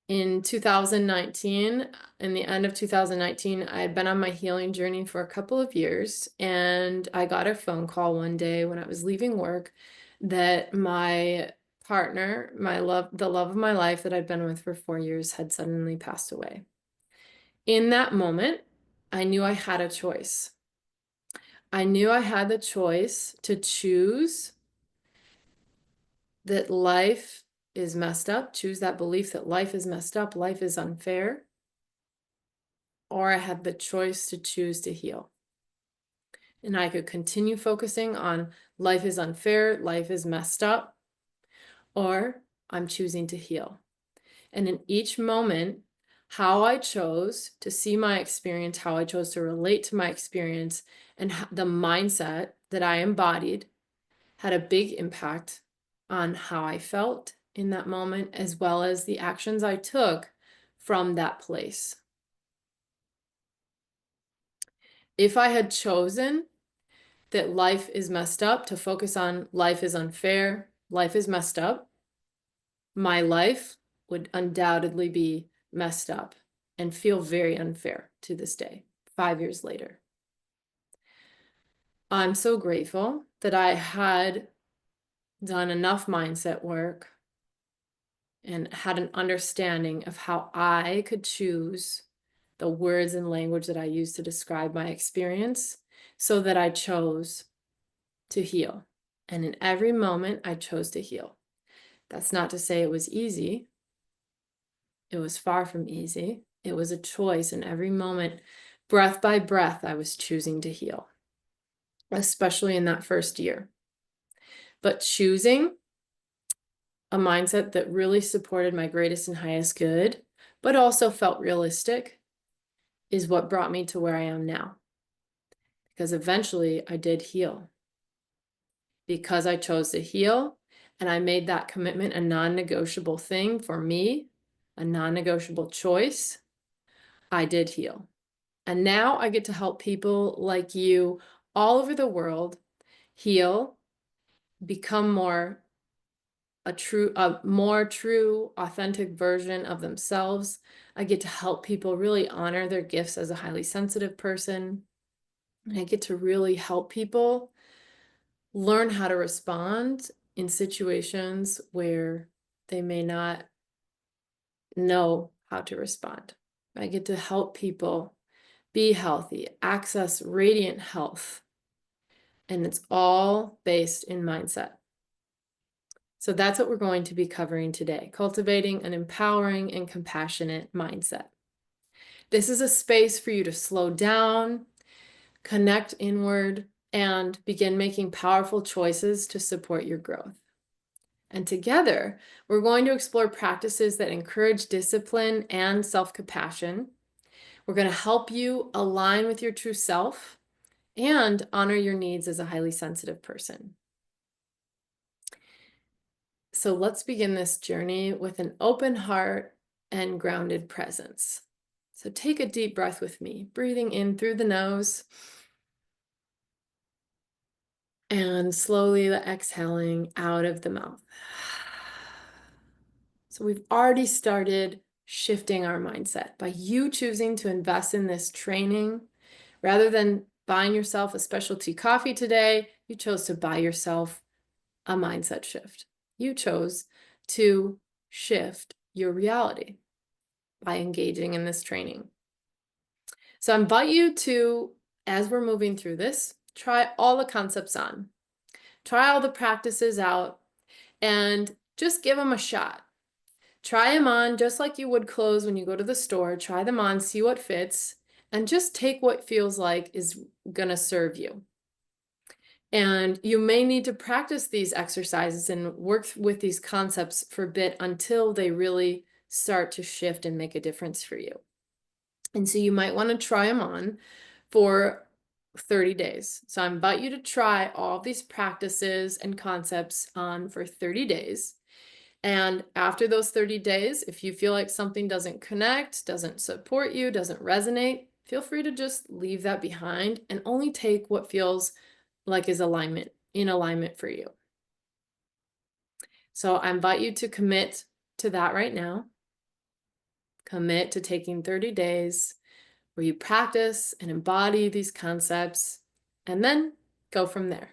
In 2019, in the end of 2019, I had been on my healing journey for a couple of years, and I got a phone call one day when I was leaving work that my partner, the love of my life that I'd been with for 4 years, had suddenly passed away. In that moment, I knew I had a choice. I knew I had the choice to choose that life is messed up, choose that belief that life is messed up, life is unfair, or I had the choice to choose to heal. And I could continue focusing on life is unfair, life is messed up, or I'm choosing to heal. And in each moment, how I chose to see my experience, how I chose to relate to my experience, and the mindset that I embodied had a big impact on how I felt in that moment, as well as the actions I took from that place. If I had chosen that life is messed up, to focus on life is unfair, life is messed up, my life would undoubtedly be messed up and feel very unfair to this day, 5 years later. I'm so grateful that I had done enough mindset work and had an understanding of how I could choose the words and language that I use to describe my experience so that I chose to heal. And in every moment, I chose to heal. That's not to say it was easy. It was far from easy. It was a choice in every moment, breath by breath, I was choosing to heal, especially in that first year. But choosing a mindset that really supported my greatest and highest good, but also felt realistic, is what brought me to where I am now. Because eventually I did heal. Because I chose to heal and I made that commitment a non-negotiable thing for me, a non-negotiable choice, I did heal. And now I get to help people like you all over the world heal, become a more true, authentic version of themselves. I get to help people really honor their gifts as a highly sensitive person. And I get to really help people learn how to respond in situations where they may not know how to respond. I get to help people be healthy, access radiant health, and it's all based in mindset. So that's what we're going to be covering today, cultivating an empowering and compassionate mindset. This is a space for you to slow down, connect inward, and begin making powerful choices to support your growth. And together, we're going to explore practices that encourage discipline and self-compassion. We're going to help you align with your true self and honor your needs as a highly sensitive person. So let's begin this journey with an open heart and grounded presence. So take a deep breath with me, breathing in through the nose and slowly exhaling out of the mouth. So we've already started shifting our mindset by you choosing to invest in this training. Rather than buying yourself a specialty coffee today, you chose to buy yourself a mindset shift. You chose to shift your reality by engaging in this training. So I invite you to, as we're moving through this, try all the concepts on. Try all the practices out and just give them a shot. Try them on just like you would clothes when you go to the store. Try them on, see what fits, and just take what feels like is going to serve you. And you may need to practice these exercises and work with these concepts for a bit until they really start to shift and make a difference for you. And so you might want to try them on for 30 days. So I invite you to try all these practices and concepts on for 30 days. And after those 30 days, if you feel like something doesn't connect, doesn't support you, doesn't resonate, feel free to just leave that behind and only take what feels like is in alignment for you. So I invite you to commit to that right now. Commit to taking 30 days where you practice and embody these concepts, and then go from there.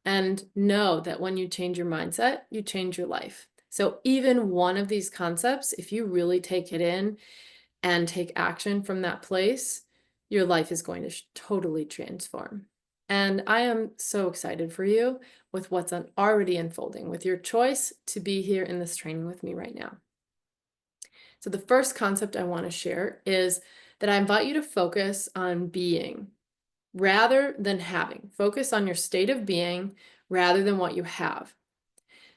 And know that when you change your mindset, you change your life. So even one of these concepts, if you really take it in and take action from that place, your life is going to totally transform. And I am so excited for you with what's already unfolding, with your choice to be here in this training with me right now. So the first concept I want to share is that I invite you to focus on being rather than having. Focus on your state of being rather than what you have.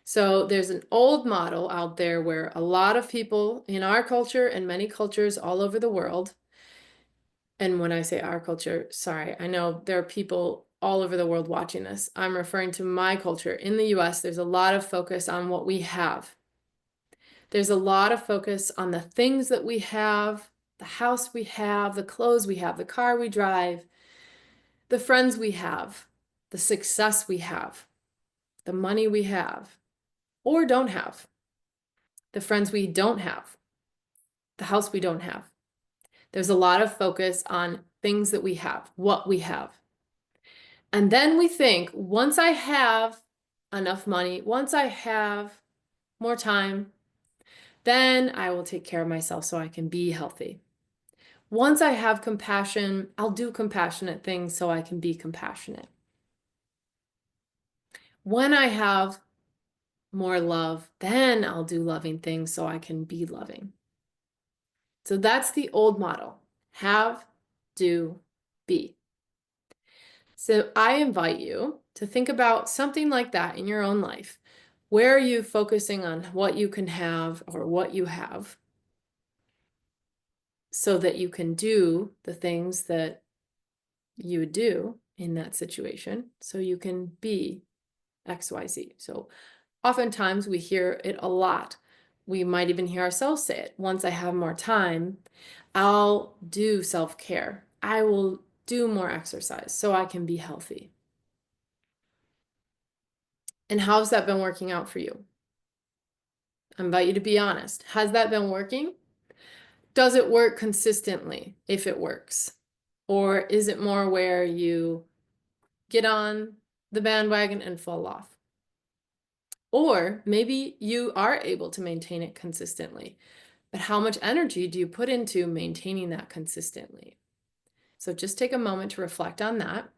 So there's an old model out there where a lot of people in our culture and many cultures all over the world, and when I say our culture, sorry, I know there are people all over the world watching this. I'm referring to my culture. In the US, there's a lot of focus on what we have. There's a lot of focus on the things that we have, the house we have, the clothes we have, the car we drive, the friends we have, the success we have, the money we have or don't have, the friends we don't have, the house we don't have. There's a lot of focus on things that we have, what we have. And then we think, once I have enough money, once I have more time, then I will take care of myself so I can be healthy. Once I have compassion, I'll do compassionate things so I can be compassionate. When I have more love, then I'll do loving things so I can be loving. So that's the old model. Have, do, be. So I invite you to think about something like that in your own life. Where are you focusing on what you can have or what you have so that you can do the things that you would do in that situation so you can be XYZ. So oftentimes we hear it a lot. We might even hear ourselves say it. Once I have more time, I'll do self-care. I will do more exercise so I can be healthy. And how's that been working out for you? I invite you to be honest. Has that been working? Does it work consistently if it works? Or is it more where you get on the bandwagon and fall off? Or maybe you are able to maintain it consistently, but how much energy do you put into maintaining that consistently? So just take a moment to reflect on that.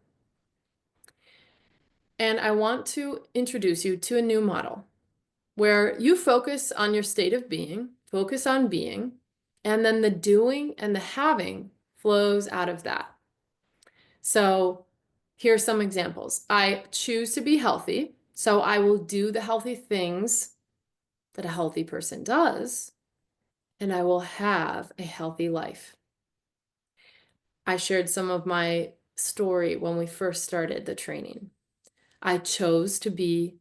And I want to introduce you to a new model where you focus on your state of being, focus on being, and then the doing and the having flows out of that. So here's some examples. I choose to be healthy, so I will do the healthy things that a healthy person does, and I will have a healthy life. I shared some of my story when we first started the training. I chose to be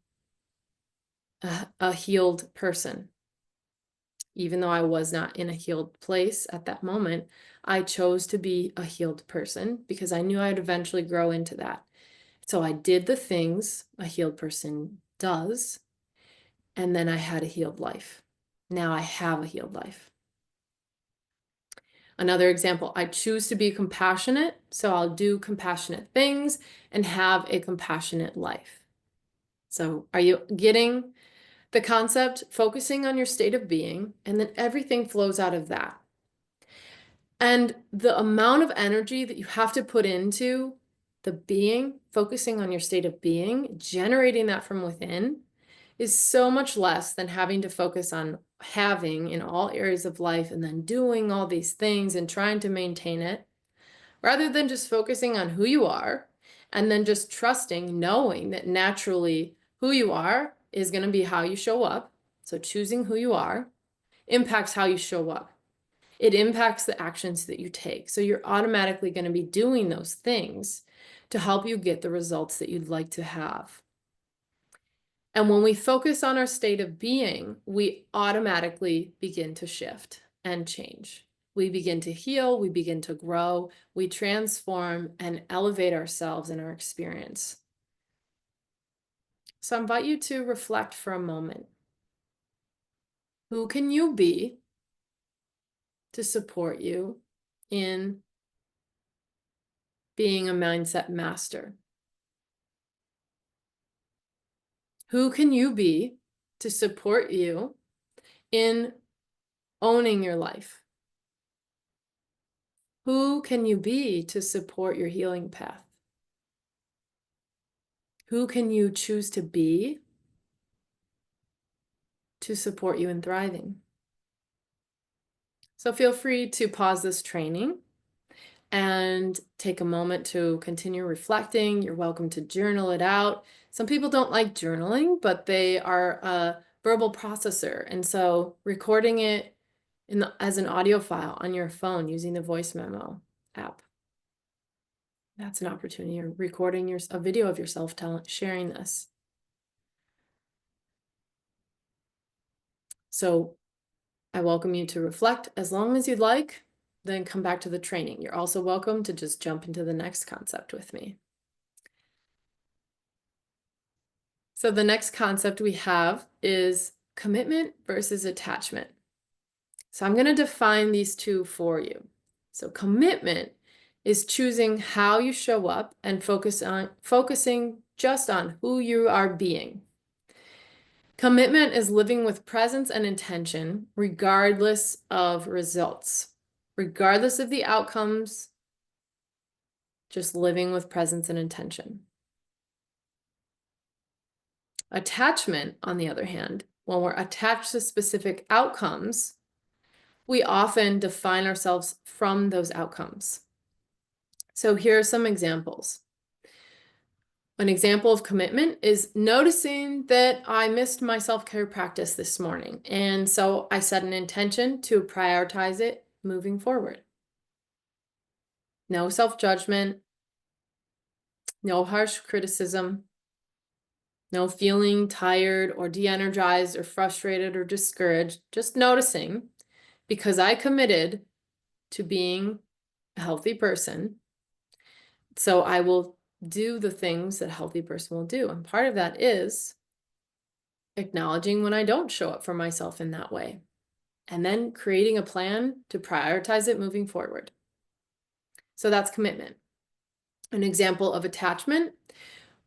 a healed person. Even though I was not in a healed place at that moment, I chose to be a healed person because I knew I'd eventually grow into that. So I did the things a healed person does, and then I had a healed life. Now I have a healed life. Another example, I choose to be compassionate, so I'll do compassionate things and have a compassionate life. So are you getting the concept? Focusing on your state of being, and then everything flows out of that. And the amount of energy that you have to put into the being, focusing on your state of being, generating that from within, is so much less than having to focus on having in all areas of life and then doing all these things and trying to maintain it, rather than just focusing on who you are and then just trusting, knowing that naturally who you are is going to be how you show up. So choosing who you are impacts how you show up. It impacts the actions that you take. So you're automatically going to be doing those things to help you get the results that you'd like to have. And when we focus on our state of being, we automatically begin to shift and change. We begin to heal, we begin to grow, we transform and elevate ourselves in our experience. So I invite you to reflect for a moment. Who can you be to support you in being a mindset master? Who can you be to support you in owning your life? Who can you be to support your healing path? Who can you choose to be to support you in thriving? So feel free to pause this training and take a moment to continue reflecting. You're welcome to journal it out. Some people don't like journaling, but they are a verbal processor. And so recording it as an audio file on your phone using the voice memo app, that's an opportunity. You're recording a video of yourself sharing this. So I welcome you to reflect as long as you'd like, then come back to the training. You're also welcome to just jump into the next concept with me. So the next concept we have is commitment versus attachment. So I'm going to define these two for you. So commitment is choosing how you show up and focusing just on who you are being. Commitment is living with presence and intention, regardless of results, regardless of the outcomes, just living with presence and intention. Attachment, on the other hand, when we're attached to specific outcomes, we often define ourselves from those outcomes. So here are some examples. An example of commitment is noticing that I missed my self-care practice this morning. And so I set an intention to prioritize it moving forward. No self-judgment, no harsh criticism, no feeling tired or de-energized or frustrated or discouraged, just noticing because I committed to being a healthy person. So I will do the things that a healthy person will do. And part of that is acknowledging when I don't show up for myself in that way, and then creating a plan to prioritize it moving forward. So that's commitment. An example of attachment,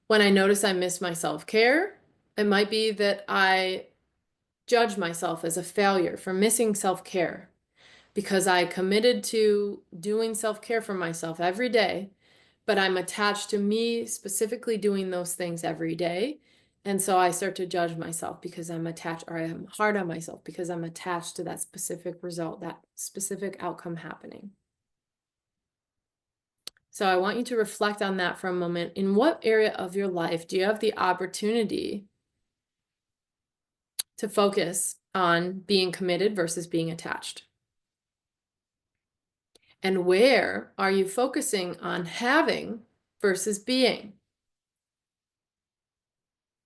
when I notice I miss my self-care, it might be that I judge myself as a failure for missing self-care because I committed to doing self-care for myself every day, but I'm attached to me specifically doing those things every day. And so I start to judge myself because I'm attached, or I'm hard on myself because I'm attached to that specific result, that specific outcome happening. So I want you to reflect on that for a moment. In what area of your life do you have the opportunity to focus on being committed versus being attached? And where are you focusing on having versus being?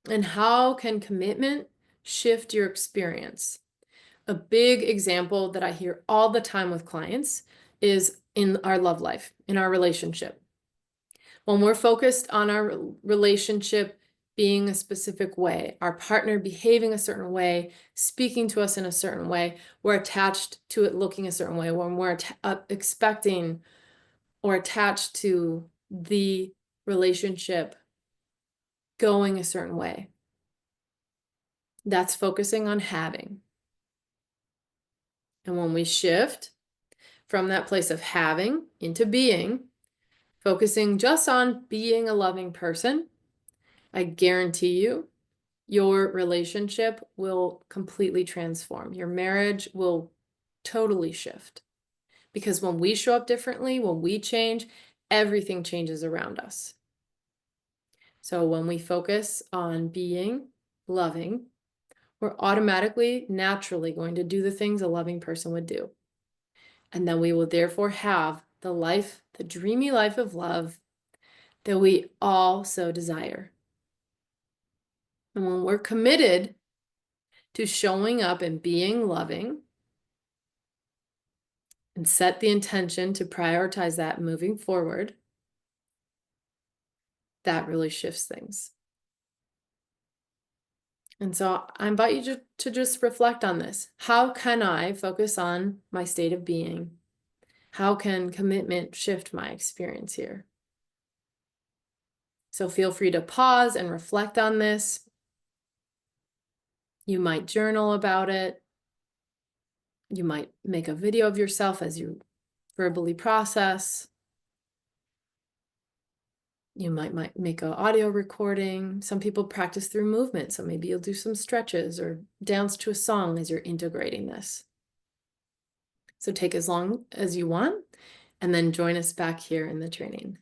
And how can commitment shift your experience? A big example that I hear all the time with clients is in our love life, in our relationship. When we're focused on our relationship being a specific way, our partner behaving a certain way, speaking to us in a certain way, we're attached to it looking a certain way. When we're expecting or attached to the relationship going a certain way, that's focusing on having. And when we shift from that place of having into being, focusing just on being a loving person, I guarantee you, your relationship will completely transform. Your marriage will totally shift. Because when we show up differently, when we change, everything changes around us. So when we focus on being loving, we're automatically, naturally going to do the things a loving person would do. And then we will therefore have the life, the dreamy life of love that we all so desire. And when we're committed to showing up and being loving and set the intention to prioritize that moving forward, that really shifts things. And so I invite you to just reflect on this. How can I focus on my state of being? How can commitment shift my experience here? So feel free to pause and reflect on this. You might journal about it. You might make a video of yourself as you verbally process. You might make an audio recording. Some people practice through movement, so maybe you'll do some stretches or dance to a song as you're integrating this. So take as long as you want, and then join us back here in the training.